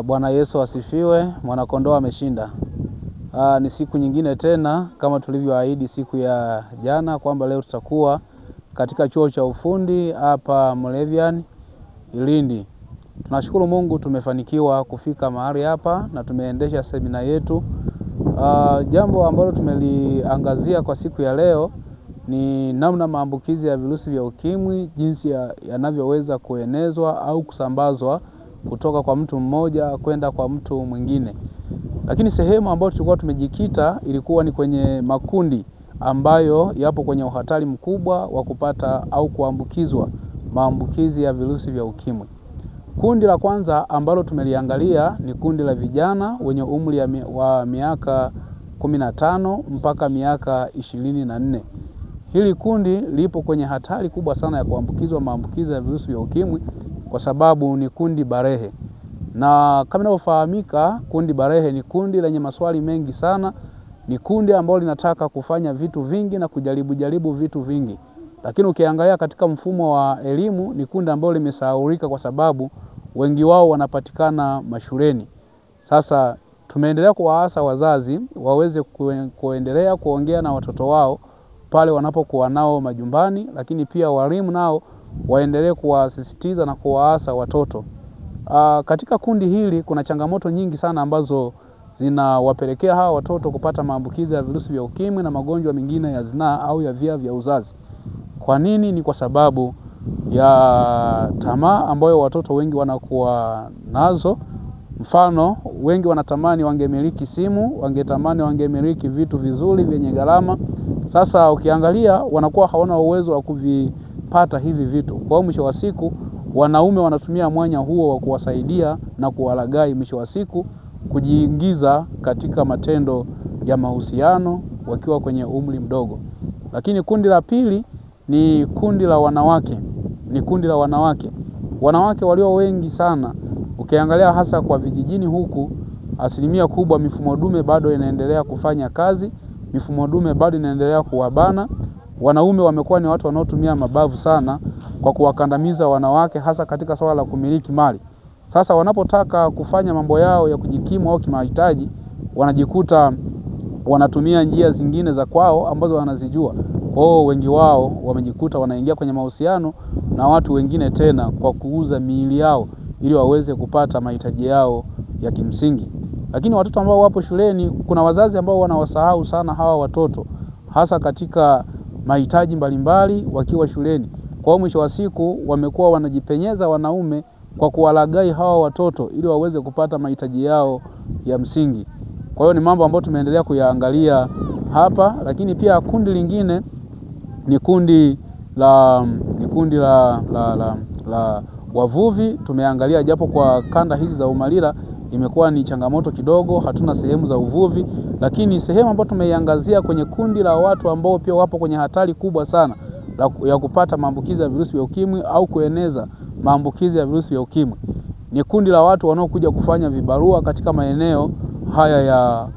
Bwana Yesu asifiwe, mwanakondoo ameshinda. Ni siku nyingine tena kama tulivyoahidi siku ya jana kwamba leo tutakuwa katika chuo cha ufundi hapa Moravian Ilindi. Tunashukuru Mungu tumefanikiwa kufika mahali hapa na tumeendesha semina yetu. Jambo ambalo tumeliangazia kwa siku ya leo ni namna maambukizi ya virusi vya ukimwi jinsi yanavyoweza kuenezwa au kusambazwa kutoka kwa mtu mmoja kwenda kwa mtu mwingine. Lakini sehemu ambayo tulikuwa tumejikita ilikuwa ni kwenye makundi ambayo yapo kwenye uhatari mkubwa wa kupata au kuambukizwa maambukizi ya virusi vya ukimwi. Kundi la kwanza ambalo tumeliangalia ni kundi la vijana wenye umri wa miaka 15 mpaka miaka 24. Hili kundi lipo kwenye hatari kubwa sana ya kuambukizwa maambukizi ya virusi vya ukimwi kwa sababu ni kundi barehe. Na kama inavyofahamika, kundi barehe ni kundi lenye maswali mengi sana, ni kundi ambalo linataka kufanya vitu vingi na kujaribu vitu vingi. Lakini ukiangalia katika mfumo wa elimu ni kundi ambalo limesahaulika kwa sababu wengi wao wanapatikana mashuleni. Sasa tumeendelea kuwaasa wazazi waweze kuendelea kuongea na watoto wao pale wanapokuwa nao majumbani, lakini pia walimu nao waendelee kuwasisitiza na kuwaasa watoto. Katika kundi hili kuna changamoto nyingi sana ambazo zinawapelekea hawa watoto kupata maambukizi ya virusi vya ukimwi na magonjwa mengine ya zinaa au ya via vya uzazi. Kwa nini? Ni kwa sababu ya tamaa ambayo watoto wengi wanakuwa nazo. Mfano, wengi wanatamani wangemiliki simu, wangetamani wangemiliki vitu vizuri vyenye gharama. Sasa ukiangalia wanakuwa hawana uwezo wa kuvipata hivi vitu. Kwa mwisho wa siku wanaume wanatumia mwanya huo wa kuwasaidia na kuwalaghai, mwisho wa siku kujiingiza katika matendo ya mahusiano wakiwa kwenye umri mdogo. Lakini kundi la pili ni kundi la wanawake. Wanawake walio wengi sana. Ukiangalia hasa kwa vijijini huku, asilimia kubwa mifumo dume bado inaendelea kufanya kazi, mifumo dume bado inaendelea kuwabana. Wanaume wamekuwa ni watu wanaotumia mabavu sana kwa kuwakandamiza wanawake hasa katika swala la kumiliki mali. Sasa wanapotaka kufanya mambo yao ya kujikimu au kimahitaji, wanajikuta wanatumia njia zingine za kwao ambazo wanazijua. Kwa hiyo wengi wao wamejikuta wanaingia kwenye mahusiano na watu wengine tena kwa kuuza miili yao ili waweze kupata mahitaji yao ya kimsingi. Lakini watoto ambao wapo shuleni, kuna wazazi ambao wanawasahau sana hawa watoto hasa katika mahitaji mbalimbali wakiwa shuleni. Kwa mwisho wa siku wamekuwa wanajipenyeza wanaume kwa kuwalaghai hawa watoto ili waweze kupata mahitaji yao ya msingi. Kwa hiyo ni mambo ambayo tumeendelea kuyaangalia hapa. Lakini pia kundi lingine ni kundi la wavuvi. Tumeangalia japo kwa kanda hizi za Umalila imekuwa ni changamoto kidogo, hatuna sehemu za uvuvi, lakini sehemu ambayo tumeiangazia kwenye kundi la watu ambao pia wapo kwenye hatari kubwa sana ya kupata maambukizi ya virusi vya ukimwi au kueneza maambukizi ya virusi vya ukimwi ni kundi la watu wanaokuja kufanya vibarua katika maeneo haya ya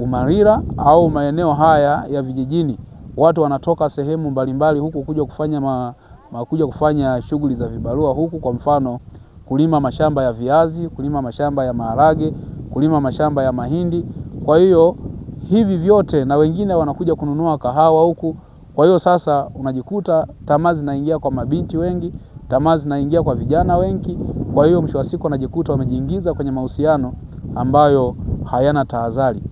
Umalila au maeneo haya ya vijijini. Watu wanatoka sehemu mbalimbali huku kuja kufanya shughuli za vibarua huku, kwa mfano kulima mashamba ya viazi, kulima mashamba ya maharage, kulima mashamba ya mahindi. Kwa hiyo hivi vyote, na wengine wanakuja kununua kahawa huku. Kwa hiyo sasa unajikuta tamaa zinaingia kwa mabinti wengi, tamaa zinaingia kwa vijana wengi. Kwa hiyo mwisho wa siku wanajikuta wamejiingiza kwenye mahusiano ambayo hayana tahadhari.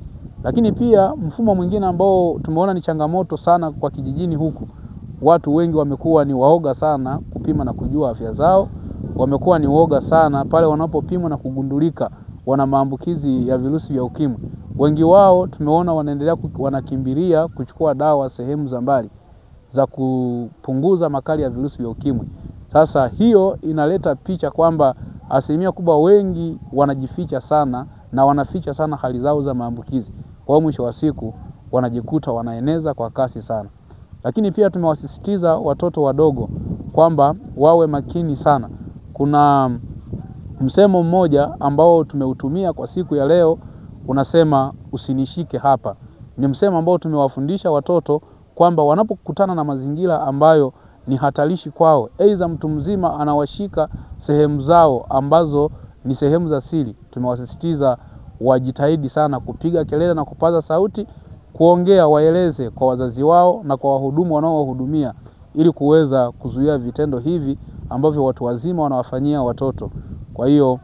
Lakini pia mfumo mwingine ambao tumeona ni changamoto sana kwa kijijini huku, watu wengi wamekuwa ni waoga sana kupima na kujua afya zao. Wamekuwa ni waoga sana pale wanapopimwa na kugundulika wana maambukizi ya virusi vya ukimwi. Wengi wao tumeona wanakimbilia kuchukua dawa sehemu za mbali za kupunguza makali ya virusi vya ukimwi. Sasa hiyo inaleta picha kwamba asilimia kubwa wengi wanajificha sana na wanaficha sana hali zao za maambukizi. Kwa mwisho wa siku wanajikuta wanaeneza kwa kasi sana. Lakini pia tumewasisitiza watoto wadogo kwamba wawe makini sana. Kuna msemo mmoja ambao tumeutumia kwa siku ya leo, unasema usinishike hapa. Ni msemo ambao tumewafundisha watoto kwamba wanapokutana na mazingira ambayo ni hatarishi kwao, aidha mtu mzima anawashika sehemu zao ambazo ni sehemu za siri. Tumewasisitiza wajitahidi sana kupiga kelele na kupaza sauti, kuongea, waeleze kwa wazazi wao na kwa wahudumu wanaowahudumia, ili kuweza kuzuia vitendo hivi ambavyo watu wazima wanawafanyia watoto. Kwa hiyo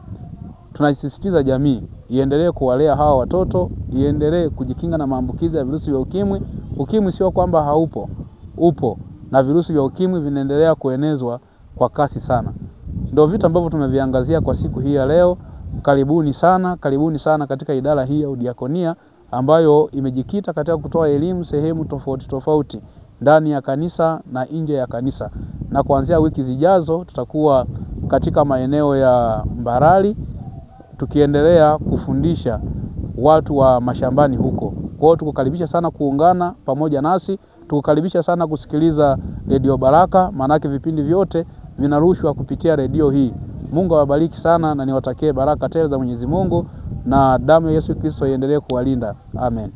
tunasisitiza jamii iendelee kuwalea hawa watoto, iendelee kujikinga na maambukizi ya virusi vya ukimwi. Ukimwi sio kwamba haupo, upo, na virusi vya ukimwi vinaendelea kuenezwa kwa kasi sana. Ndio vitu ambavyo tumeviangazia kwa siku hii ya leo. Karibuni sana katika idara hii ya udiakonia ambayo imejikita katika kutoa elimu sehemu tofauti tofauti ndani ya kanisa na nje ya kanisa. Na kuanzia wiki zijazo tutakuwa katika maeneo ya Mbarali tukiendelea kufundisha watu wa mashambani huko. Kwa hiyo tukukaribisha sana kuungana pamoja nasi, tukukaribisha sana kusikiliza Radio Baraka, maanake vipindi vyote vinarushwa kupitia redio hii. Mungu awabariki sana na niwatakie baraka tele za Mwenyezi Mungu, na damu ya Yesu Kristo iendelee kuwalinda. Amen.